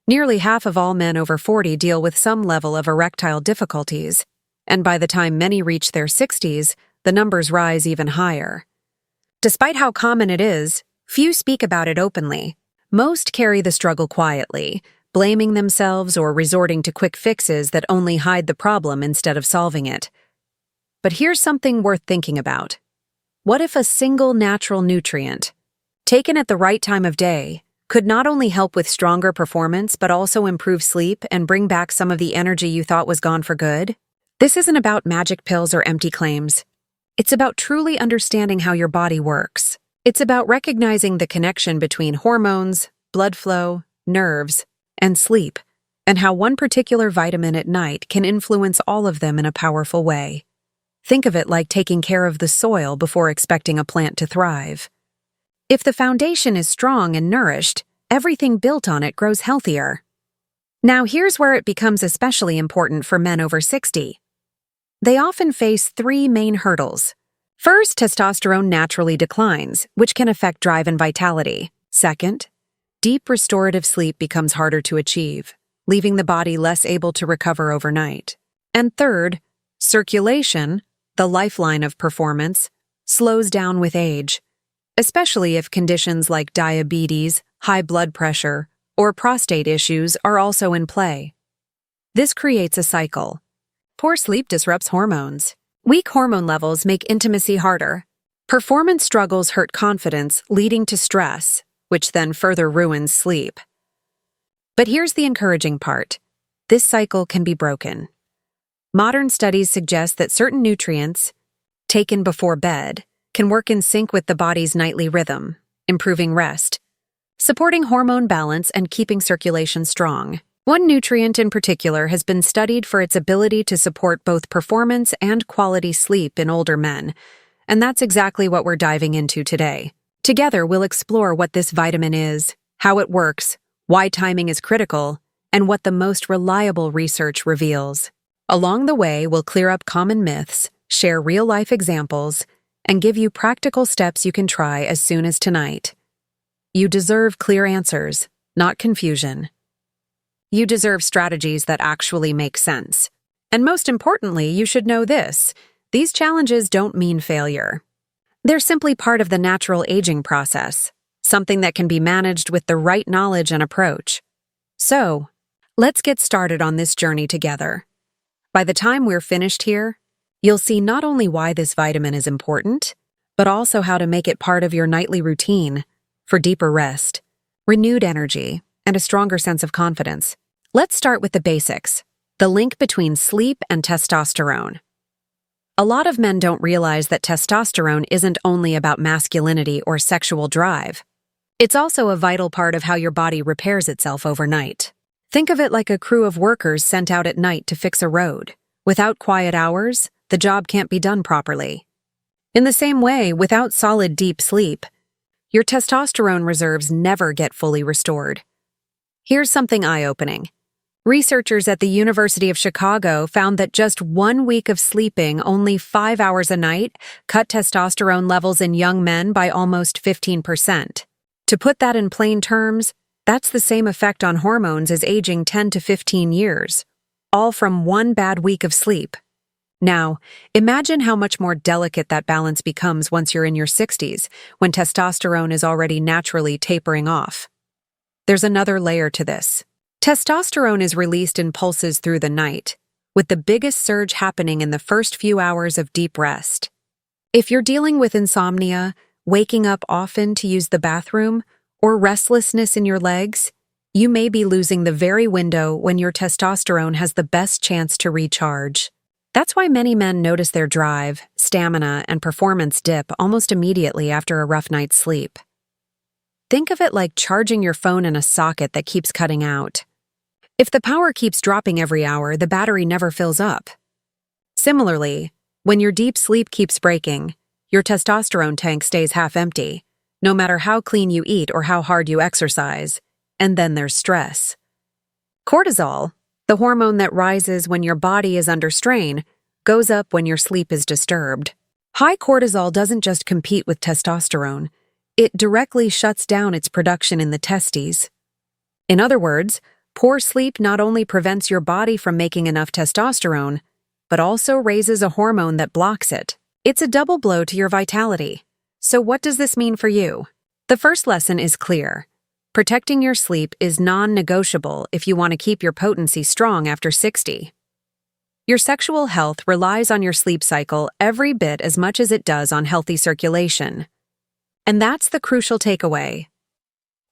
Nearly half of all men over 40 deal with some level of erectile difficulties, and by the time many reach their 60s, the numbers rise even higher. Despite how common it is, few speak about it openly. Most carry the struggle quietly, blaming themselves or resorting to quick fixes that only hide the problem instead of solving it. But here's something worth thinking about. What if a single natural nutrient, taken at the right time of day, could not only help with stronger performance but also improve sleep and bring back some of the energy you thought was gone for good? This isn't about magic pills or empty claims. It's about truly understanding how your body works. It's about recognizing the connection between hormones, blood flow, nerves, and sleep, and how one particular vitamin at night can influence all of them in a powerful way. Think of it like taking care of the soil before expecting a plant to thrive. If the foundation is strong and nourished, everything built on it grows healthier. Now here's where it becomes especially important for men over 60. They often face three main hurdles. First, testosterone naturally declines, which can affect drive and vitality. Second, deep restorative sleep becomes harder to achieve, leaving the body less able to recover overnight. And third, circulation, the lifeline of performance, slows down with age, especially if conditions like diabetes, high blood pressure, or prostate issues are also in play. This creates a cycle. Poor sleep disrupts hormones. Weak hormone levels make intimacy harder. Performance struggles hurt confidence, leading to stress, which then further ruins sleep. But here's the encouraging part. This cycle can be broken. Modern studies suggest that certain nutrients, taken before bed, can work in sync with the body's nightly rhythm, improving rest, supporting hormone balance and keeping circulation strong. One nutrient in particular has been studied for its ability to support both performance and quality sleep in older men, and that's exactly what we're diving into today. Together, we'll explore what this vitamin is, how it works, why timing is critical, and what the most reliable research reveals. Along the way, we'll clear up common myths, share real-life examples, and give you practical steps you can try as soon as tonight. You deserve clear answers, not confusion. You deserve strategies that actually make sense. And most importantly, you should know this: these challenges don't mean failure. They're simply part of the natural aging process, something that can be managed with the right knowledge and approach. So, let's get started on this journey together. By the time we're finished here, you'll see not only why this vitamin is important, but also how to make it part of your nightly routine for deeper rest, renewed energy, and a stronger sense of confidence. Let's start with the basics, the link between sleep and testosterone. A lot of men don't realize that testosterone isn't only about masculinity or sexual drive. It's also a vital part of how your body repairs itself overnight. Think of it like a crew of workers sent out at night to fix a road. Without quiet hours, the job can't be done properly. In the same way, without solid, deep sleep, your testosterone reserves never get fully restored. Here's something eye-opening. Researchers at the University of Chicago found that just 1 week of sleeping only 5 hours a night cut testosterone levels in young men by almost 15%. To put that in plain terms, that's the same effect on hormones as aging 10 to 15 years, all from one bad week of sleep. Now, imagine how much more delicate that balance becomes once you're in your 60s, when testosterone is already naturally tapering off. There's another layer to this. Testosterone is released in pulses through the night, with the biggest surge happening in the first few hours of deep rest. If you're dealing with insomnia, waking up often to use the bathroom, or restlessness in your legs, you may be losing the very window when your testosterone has the best chance to recharge. That's why many men notice their drive, stamina, and performance dip almost immediately after a rough night's sleep. Think of it like charging your phone in a socket that keeps cutting out. If the power keeps dropping every hour, the battery never fills up. Similarly, when your deep sleep keeps breaking, your testosterone tank stays half empty, no matter how clean you eat or how hard you exercise. And then there's stress. Cortisol, the hormone that rises when your body is under strain, goes up when your sleep is disturbed. High cortisol doesn't just compete with testosterone, it directly shuts down its production in the testes. In other words, Poor sleep not only prevents your body from making enough testosterone, but also raises a hormone that blocks it. It's a double blow to your vitality. So what does this mean for you? The first lesson is clear. Protecting your sleep is non-negotiable if you want to keep your potency strong after 60. Your sexual health relies on your sleep cycle every bit as much as it does on healthy circulation. And that's the crucial takeaway.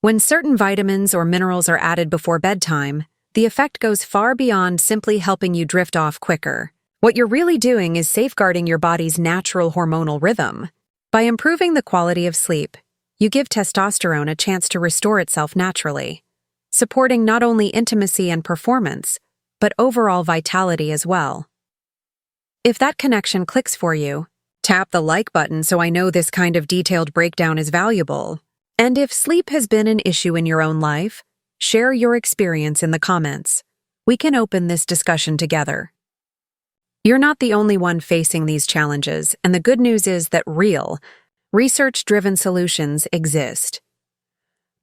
When certain vitamins or minerals are added before bedtime, the effect goes far beyond simply helping you drift off quicker. What you're really doing is safeguarding your body's natural hormonal rhythm. By improving the quality of sleep, you give testosterone a chance to restore itself naturally, supporting not only intimacy and performance, but overall vitality as well. If that connection clicks for you, tap the like button so I know this kind of detailed breakdown is valuable. And if sleep has been an issue in your own life, share your experience in the comments. We can open this discussion together. You're not the only one facing these challenges, and the good news is that real, research-driven solutions exist.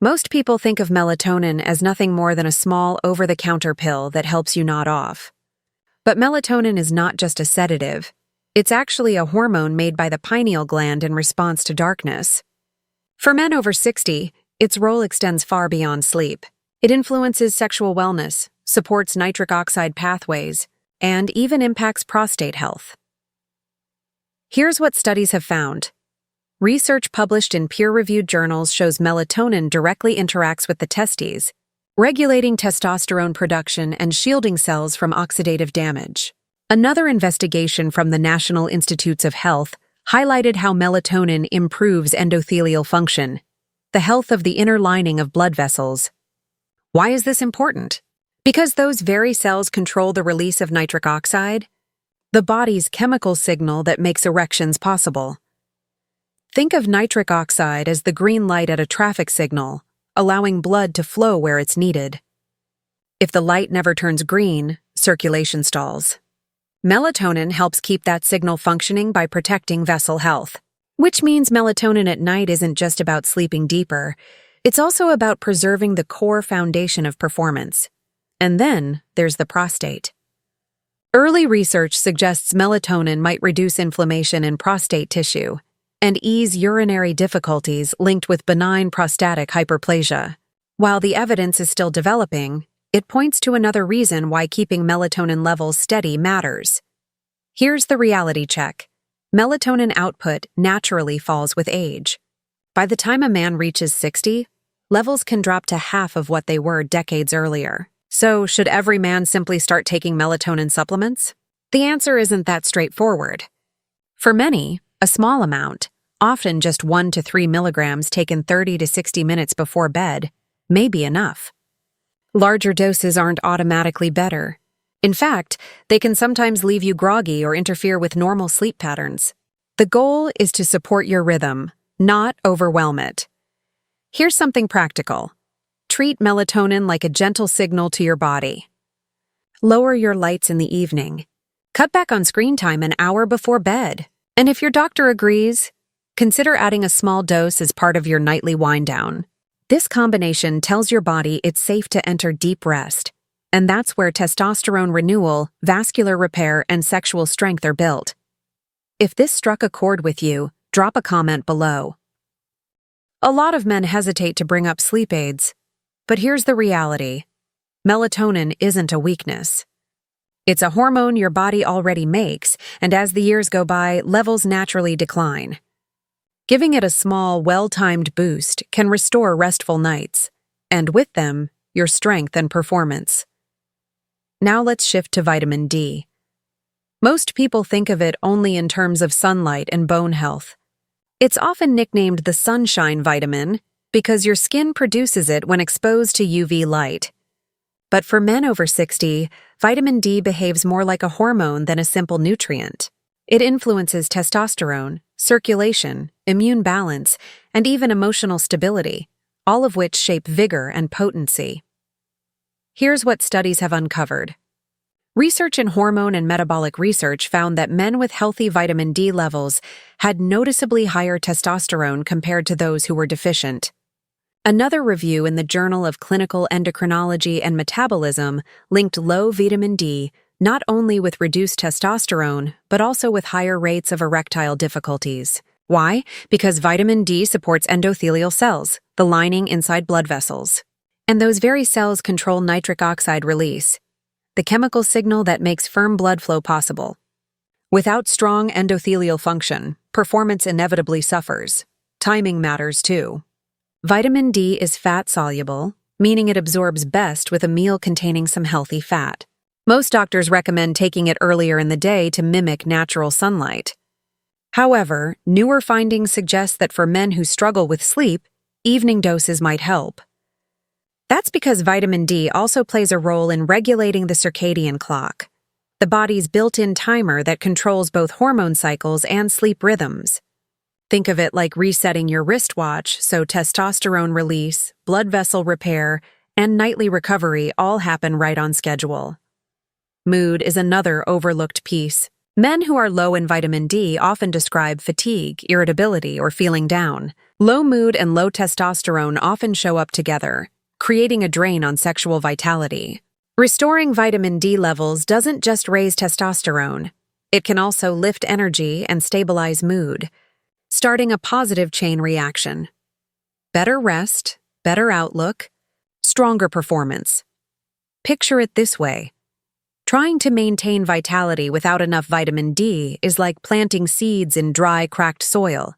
Most people think of melatonin as nothing more than a small over-the-counter pill that helps you nod off. But melatonin is not just a sedative. It's actually a hormone made by the pineal gland in response to darkness. For men over 60, its role extends far beyond sleep. It influences sexual wellness, supports nitric oxide pathways, and even impacts prostate health. Here's what studies have found. Research published in peer-reviewed journals shows melatonin directly interacts with the testes, regulating testosterone production and shielding cells from oxidative damage. Another investigation from the National Institutes of Health highlighted how melatonin improves endothelial function, the health of the inner lining of blood vessels. Why is this important? Because those very cells control the release of nitric oxide, the body's chemical signal that makes erections possible. Think of nitric oxide as the green light at a traffic signal, allowing blood to flow where it's needed. If the light never turns green, circulation stalls. Melatonin helps keep that signal functioning by protecting vessel health. Which means melatonin at night isn't just about sleeping deeper, it's also about preserving the core foundation of performance. And then there's the prostate. Early research suggests melatonin might reduce inflammation in prostate tissue and ease urinary difficulties linked with benign prostatic hyperplasia. While the evidence is still developing, it points to another reason why keeping melatonin levels steady matters. Here's the reality check. Melatonin output naturally falls with age. By the time a man reaches 60, levels can drop to half of what they were decades earlier. So, should every man simply start taking melatonin supplements? The answer isn't that straightforward. For many, a small amount, often just 1 to 3 milligrams taken 30 to 60 minutes before bed, may be enough. Larger doses aren't automatically better. In fact, they can sometimes leave you groggy or interfere with normal sleep patterns. The goal is to support your rhythm, not overwhelm it. Here's something practical. Treat melatonin like a gentle signal to your body. Lower your lights in the evening. Cut back on screen time an hour before bed. And if your doctor agrees, consider adding a small dose as part of your nightly wind-down. This combination tells your body it's safe to enter deep rest, and that's where testosterone renewal, vascular repair, and sexual strength are built. If this struck a chord with you, drop a comment below. A lot of men hesitate to bring up sleep aids, but here's the reality. Melatonin isn't a weakness. It's a hormone your body already makes, and as the years go by, levels naturally decline. Giving it a small, well-timed boost can restore restful nights, and with them, your strength and performance. Now let's shift to vitamin D. Most people think of it only in terms of sunlight and bone health. It's often nicknamed the sunshine vitamin because your skin produces it when exposed to UV light. But for men over 60, vitamin D behaves more like a hormone than a simple nutrient. It influences testosterone, circulation, immune balance, and even emotional stability, all of which shape vigor and potency. Here's what studies have uncovered. Research in hormone and metabolic research found that men with healthy vitamin D levels had noticeably higher testosterone compared to those who were deficient. Another review in the Journal of Clinical Endocrinology and Metabolism linked low vitamin D not only with reduced testosterone, but also with higher rates of erectile difficulties. Why? Because vitamin D supports endothelial cells, the lining inside blood vessels. And those very cells control nitric oxide release, the chemical signal that makes firm blood flow possible. Without strong endothelial function, performance inevitably suffers. Timing matters too. Vitamin D is fat-soluble, meaning it absorbs best with a meal containing some healthy fat. Most doctors recommend taking it earlier in the day to mimic natural sunlight. However, newer findings suggest that for men who struggle with sleep, evening doses might help. That's because vitamin D also plays a role in regulating the circadian clock, the body's built-in timer that controls both hormone cycles and sleep rhythms. Think of it like resetting your wristwatch so testosterone release, blood vessel repair, and nightly recovery all happen right on schedule. Mood is another overlooked piece. Men who are low in vitamin D often describe fatigue, irritability, or feeling down. Low mood and low testosterone often show up together, creating a drain on sexual vitality. Restoring vitamin D levels doesn't just raise testosterone. It can also lift energy and stabilize mood, starting a positive chain reaction. Better rest, better outlook, stronger performance. Picture it this way. Trying to maintain vitality without enough vitamin D is like planting seeds in dry, cracked soil.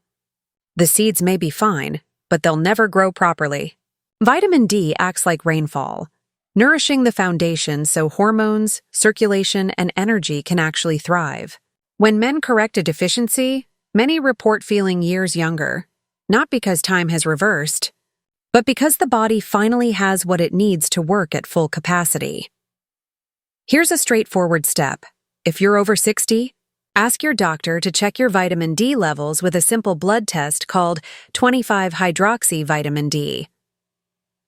The seeds may be fine, but they'll never grow properly. Vitamin D acts like rainfall, nourishing the foundation so hormones, circulation, and energy can actually thrive. When men correct a deficiency, many report feeling years younger, not because time has reversed, but because the body finally has what it needs to work at full capacity. Here's a straightforward step. If you're over 60, ask your doctor to check your vitamin D levels with a simple blood test called 25-hydroxy vitamin D.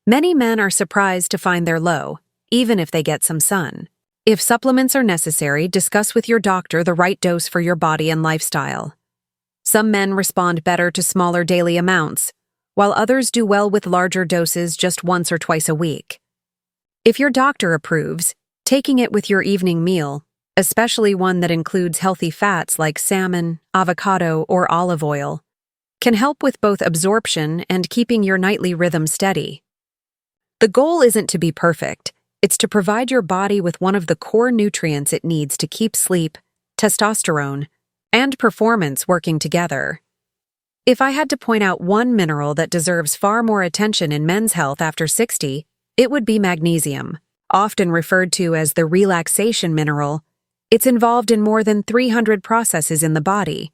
Many men are surprised to find they're low, even if they get some sun. If supplements are necessary, discuss with your doctor the right dose for your body and lifestyle. Some men respond better to smaller daily amounts, while others do well with larger doses just once or twice a week. If your doctor approves, taking it with your evening meal, especially one that includes healthy fats like salmon, avocado, or olive oil, can help with both absorption and keeping your nightly rhythm steady. The goal isn't to be perfect, it's to provide your body with one of the core nutrients it needs to keep sleep, testosterone, and performance working together. If I had to point out one mineral that deserves far more attention in men's health after 60, it would be magnesium. Often referred to as the relaxation mineral, it's involved in more than 300 processes in the body.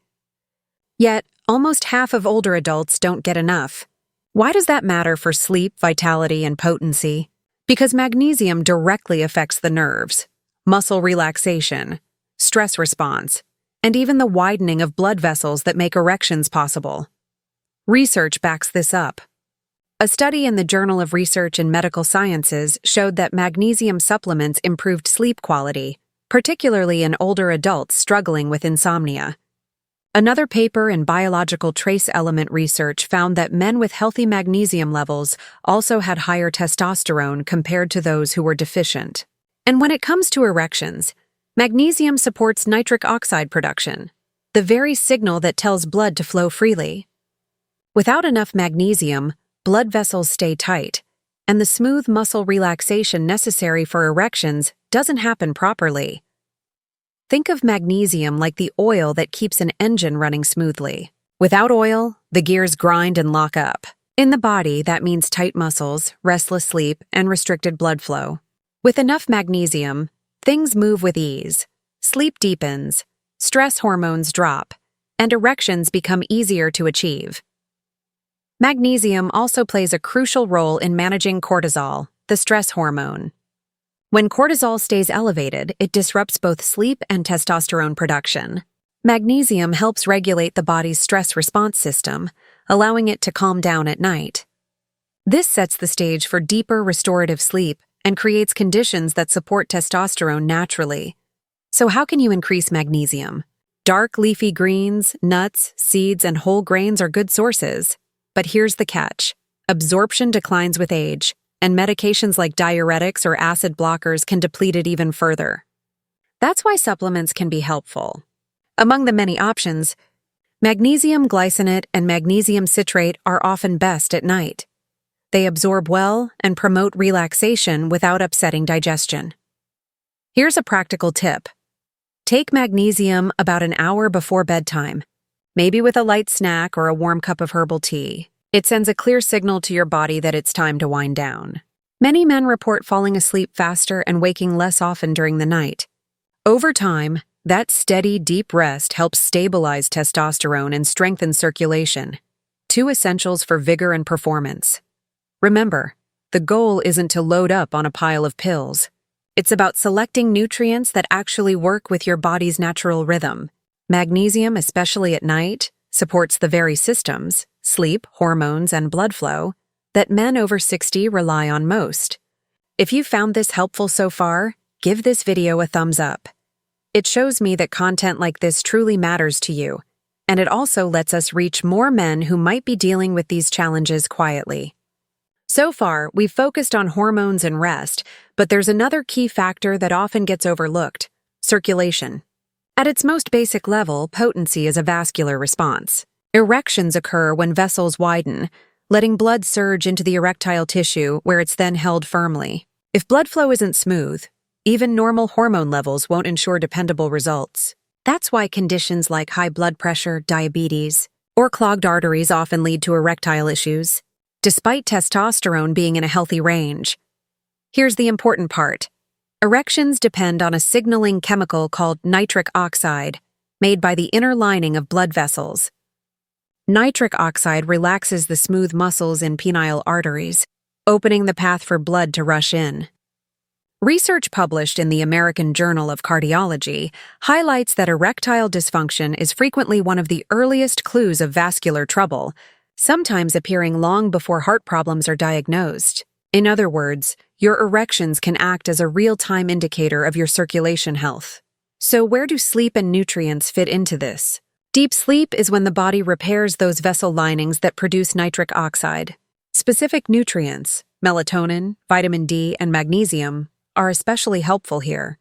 Yet, almost half of older adults don't get enough. Why does that matter for sleep, vitality, and potency? Because magnesium directly affects the nerves, muscle relaxation, stress response, and even the widening of blood vessels that make erections possible. Research backs this up. A study in the Journal of Research in Medical Sciences showed that magnesium supplements improved sleep quality, particularly in older adults struggling with insomnia. Another paper in biological trace element research found that men with healthy magnesium levels also had higher testosterone compared to those who were deficient. And when it comes to erections, magnesium supports nitric oxide production, the very signal that tells blood to flow freely. Without enough magnesium, blood vessels stay tight, and the smooth muscle relaxation necessary for erections doesn't happen properly. Think of magnesium like the oil that keeps an engine running smoothly. Without oil, the gears grind and lock up. In the body, that means tight muscles, restless sleep, and restricted blood flow. With enough magnesium, things move with ease, sleep deepens, stress hormones drop, and erections become easier to achieve. Magnesium also plays a crucial role in managing cortisol, the stress hormone. When cortisol stays elevated, it disrupts both sleep and testosterone production. Magnesium helps regulate the body's stress response system, allowing it to calm down at night. This sets the stage for deeper restorative sleep and creates conditions that support testosterone naturally. So how can you increase magnesium? Dark leafy greens, nuts, seeds, and whole grains are good sources. But here's the catch. absorption declines with age, and medications like diuretics or acid blockers can deplete it even further. That's why supplements can be helpful. Among the many options, magnesium glycinate and magnesium citrate are often best at night. They absorb well and promote relaxation without upsetting digestion. Here's a practical tip. Take magnesium about an hour before bedtime, maybe with a light snack or a warm cup of herbal tea. It sends a clear signal to your body that it's time to wind down. Many men report falling asleep faster and waking less often during the night. Over time, that steady, deep rest helps stabilize testosterone and strengthen circulation, two essentials for vigor and performance. Remember, the goal isn't to load up on a pile of pills. It's about selecting nutrients that actually work with your body's natural rhythm. Magnesium, especially at night, supports the very systems, sleep, hormones, and blood flow, that men over 60 rely on most. If you found this helpful so far, give this video a thumbs up. It shows me that content like this truly matters to you, and it also lets us reach more men who might be dealing with these challenges quietly. So far, we've focused on hormones and rest, but there's another key factor that often gets overlooked: circulation. At its most basic level, potency is a vascular response. Erections occur when vessels widen, letting blood surge into the erectile tissue where it's then held firmly. If blood flow isn't smooth, even normal hormone levels won't ensure dependable results. That's why conditions like high blood pressure, diabetes, or clogged arteries often lead to erectile issues, despite testosterone being in a healthy range. Here's the important part. Erections depend on a signaling chemical called nitric oxide, made by the inner lining of blood vessels. Nitric oxide relaxes the smooth muscles in penile arteries, opening the path for blood to rush in. Research published in the American Journal of Cardiology highlights that erectile dysfunction is frequently one of the earliest clues of vascular trouble, sometimes appearing long before heart problems are diagnosed. In other words, your erections can act as a real-time indicator of your circulation health. So where do sleep and nutrients fit into this? Deep sleep is when the body repairs those vessel linings that produce nitric oxide. Specific nutrients, melatonin, vitamin D, and magnesium, are especially helpful here.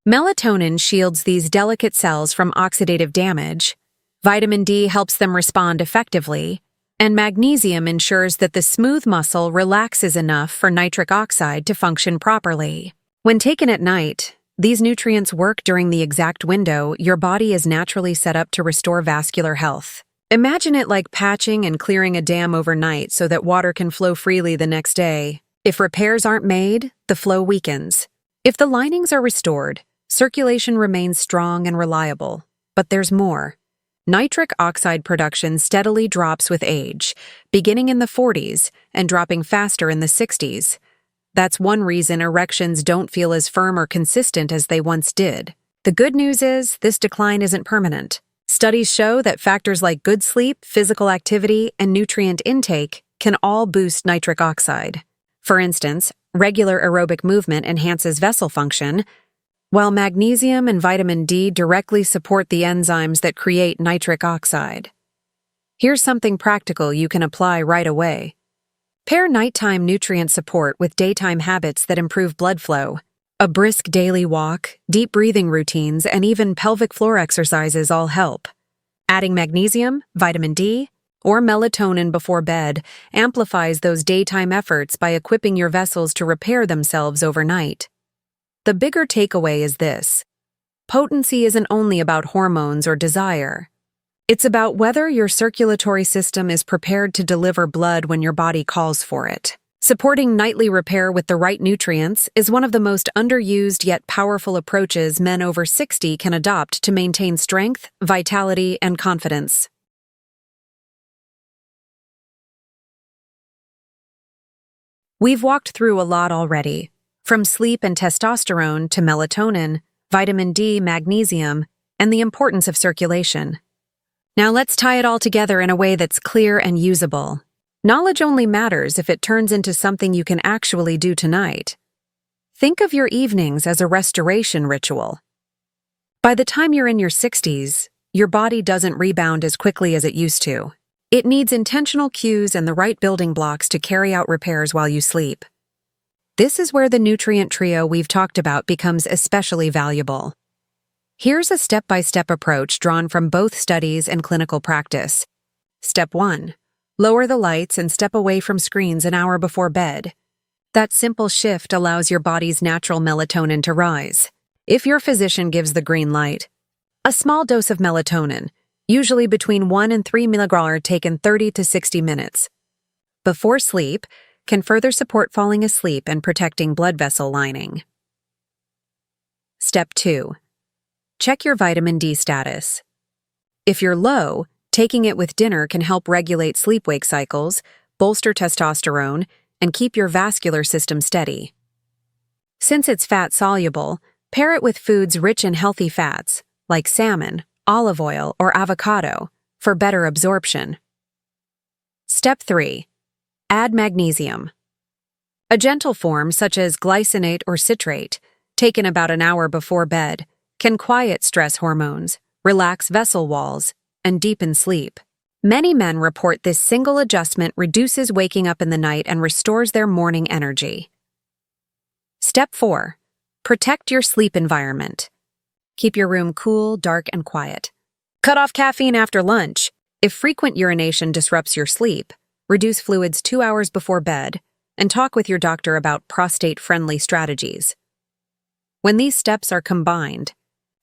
Melatonin shields these delicate cells from oxidative damage, vitamin D helps them respond effectively, and magnesium ensures that the smooth muscle relaxes enough for nitric oxide to function properly. When taken at night, these nutrients work during the exact window your body is naturally set up to restore vascular health. Imagine it like patching and clearing a dam overnight so that water can flow freely the next day. If repairs aren't made, the flow weakens. If the linings are restored, circulation remains strong and reliable. But there's more. Nitric oxide production steadily drops with age, beginning in the 40s and dropping faster in the 60s. That's one reason erections don't feel as firm or consistent as they once did. The good news is, this decline isn't permanent. Studies show that factors like good sleep, physical activity, and nutrient intake can all boost nitric oxide. For instance, regular aerobic movement enhances vessel function, while magnesium and vitamin D directly support the enzymes that create nitric oxide. Here's something practical you can apply right away. Pair nighttime nutrient support with daytime habits that improve blood flow. A brisk daily walk, deep breathing routines, and even pelvic floor exercises all help. Adding magnesium, vitamin D, or melatonin before bed amplifies those daytime efforts by equipping your vessels to repair themselves overnight. The bigger takeaway is this: potency isn't only about hormones or desire. It's about whether your circulatory system is prepared to deliver blood when your body calls for it. Supporting nightly repair with the right nutrients is one of the most underused yet powerful approaches men over 60 can adopt to maintain strength, vitality, and confidence. We've walked through a lot already, from sleep and testosterone to melatonin, vitamin D, magnesium, and the importance of circulation. Now let's tie it all together in a way that's clear and usable. Knowledge only matters if it turns into something you can actually do tonight. Think of your evenings as a restoration ritual. By the time you're in your 60s, your body doesn't rebound as quickly as it used to. It needs intentional cues and the right building blocks to carry out repairs while you sleep. This is where the nutrient trio we've talked about becomes especially valuable. Here's a step-by-step approach drawn from both studies and clinical practice. Step 1. Lower the lights and step away from screens an hour before bed. That simple shift allows your body's natural melatonin to rise. If your physician gives the green light, a small dose of melatonin, usually between 1 and 3 mg taken 30 to 60 minutes, before sleep, can further support falling asleep and protecting blood vessel lining. Step 2. Check your vitamin D status. If you're low, taking it with dinner can help regulate sleep-wake cycles, bolster testosterone, and keep your vascular system steady. Since it's fat-soluble, pair it with foods rich in healthy fats, like salmon, olive oil, or avocado, for better absorption. Step 3. Add magnesium. A gentle form, such as glycinate or citrate, taken about an hour before bed, can quiet stress hormones, relax vessel walls, and deepen sleep. Many men report this single adjustment reduces waking up in the night and restores their morning energy. Step 4. Protect your sleep environment. Keep your room cool, dark, and quiet. Cut off caffeine after lunch. If frequent urination disrupts your sleep, reduce fluids 2 hours before bed, and talk with your doctor about prostate-friendly strategies. When these steps are combined,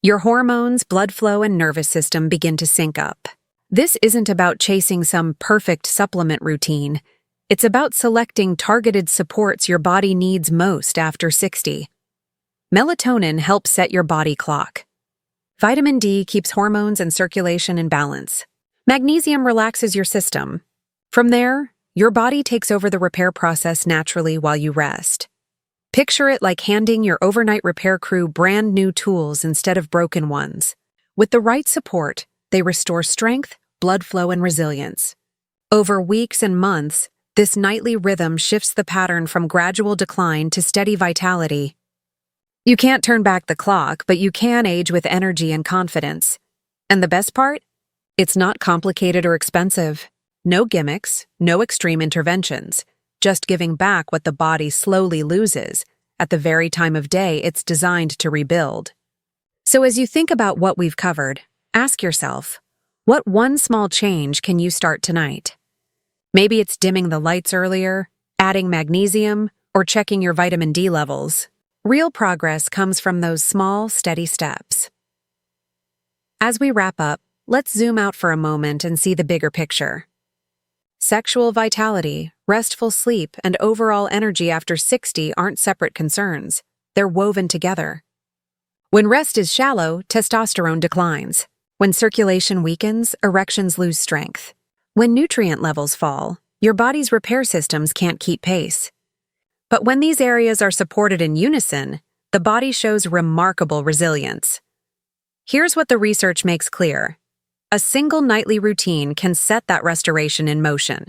your hormones, blood flow, and nervous system begin to sync up. This isn't about chasing some perfect supplement routine. It's about selecting targeted supports your body needs most after 60. Melatonin helps set your body clock. Vitamin D keeps hormones and circulation in balance. Magnesium relaxes your system. From there, your body takes over the repair process naturally while you rest. Picture it like handing your overnight repair crew brand new tools instead of broken ones. With the right support, they restore strength, blood flow, and resilience. Over weeks and months, this nightly rhythm shifts the pattern from gradual decline to steady vitality. You can't turn back the clock, but you can age with energy and confidence. And the best part? It's not complicated or expensive. No gimmicks, no extreme interventions. Just giving back what the body slowly loses at the very time of day it's designed to rebuild. So as you think about what we've covered, ask yourself, what one small change can you start tonight? Maybe it's dimming the lights earlier, adding magnesium, or checking your vitamin D levels. Real progress comes from those small, steady steps. As we wrap up, let's zoom out for a moment and see the bigger picture. Sexual vitality, restful sleep, and overall energy after 60 aren't separate concerns. They're woven together. When rest is shallow, testosterone declines. When circulation weakens, erections lose strength. When nutrient levels fall, your body's repair systems can't keep pace. But when these areas are supported in unison, the body shows remarkable resilience. Here's what the research makes clear. A single nightly routine can set that restoration in motion.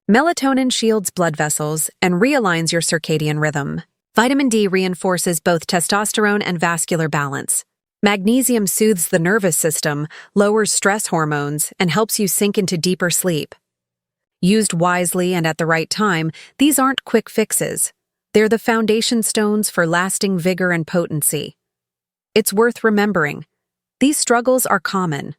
Melatonin shields blood vessels and realigns your circadian rhythm. Vitamin D reinforces both testosterone and vascular balance. Magnesium soothes the nervous system, lowers stress hormones, and helps you sink into deeper sleep. Used wisely and at the right time, these aren't quick fixes. They're the foundation stones for lasting vigor and potency. It's worth remembering. These struggles are common.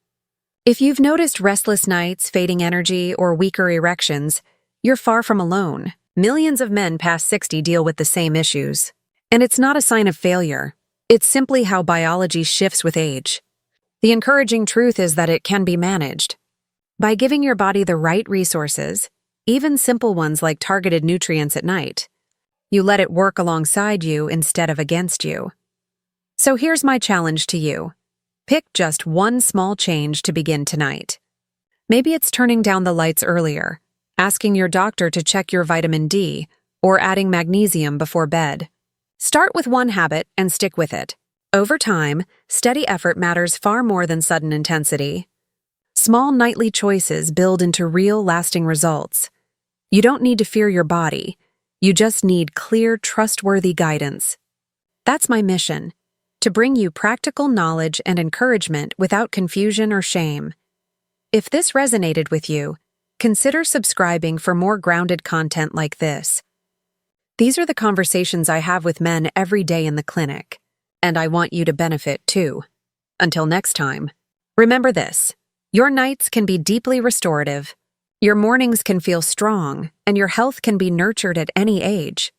If you've noticed restless nights, fading energy, or weaker erections, you're far from alone. Millions of men past 60 deal with the same issues. And it's not a sign of failure. It's simply how biology shifts with age. The encouraging truth is that it can be managed. By giving your body the right resources, even simple ones like targeted nutrients at night, you let it work alongside you instead of against you. So here's my challenge to you. Pick just one small change to begin tonight. Maybe it's turning down the lights earlier, asking your doctor to check your vitamin D, or adding magnesium before bed. Start with one habit and stick with it. Over time, steady effort matters far more than sudden intensity. Small nightly choices build into real, lasting results. You don't need to fear your body. You just need clear, trustworthy guidance. That's my mission. To bring you practical knowledge and encouragement without confusion or shame. If this resonated with you, consider subscribing for more grounded content like this. These are the conversations I have with men every day in the clinic, and I want you to benefit too. Until next time, remember this: your nights can be deeply restorative, your mornings can feel strong, and your health can be nurtured at any age.